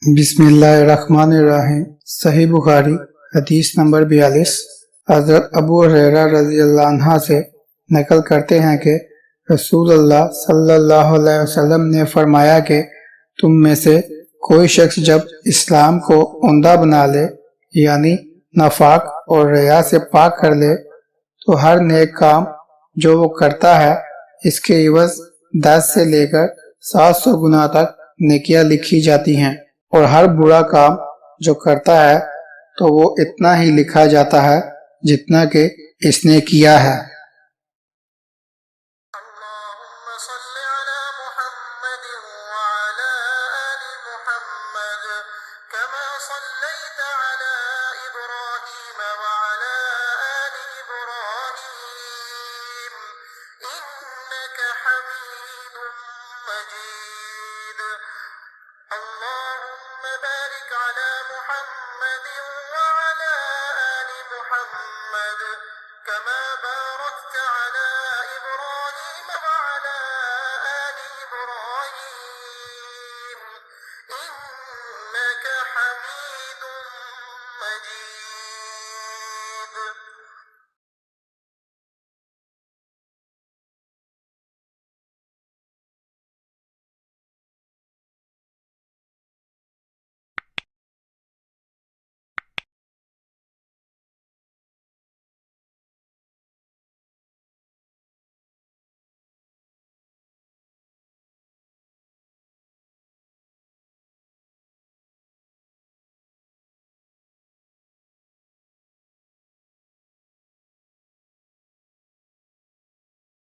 बिस्मिल्लाहिर्रहमानिर्रहीम। सही बुखारी हदीस नंबर 42। हज़रत अबू हुरैरा रज़ियल्लाहु अन्हु से नकल करते हैं कि रसूलुल्लाह सल्लल्लाहु अलैहि वसल्लम ने फरमाया कि तुम में से कोई शख्स जब इस्लाम को उम्दा बना ले यानी नफाक और रिया से पाक कर ले तो हर नेक काम जो वो करता है इसके इवज़ 10 से लेकर 700 गुना तक नेकियां लिखी जाती हैं और हर बुरा काम जो करता है तो वो इतना ही लिखा जाता है जितना कि इसने किया है। اللهم بارك على محمد وعلى آل محمد كما باركت على